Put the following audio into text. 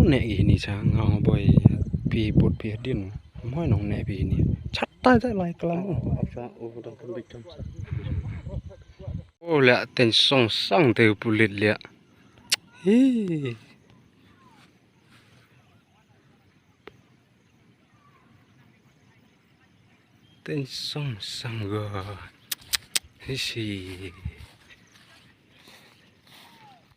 nông nè ini cha ngao boy pi bột pi din moi nông nè pi ini chat tai tai lai kalam ô lẹ tên song sang từ pulit lẹ hi tên song sang gờ hi xì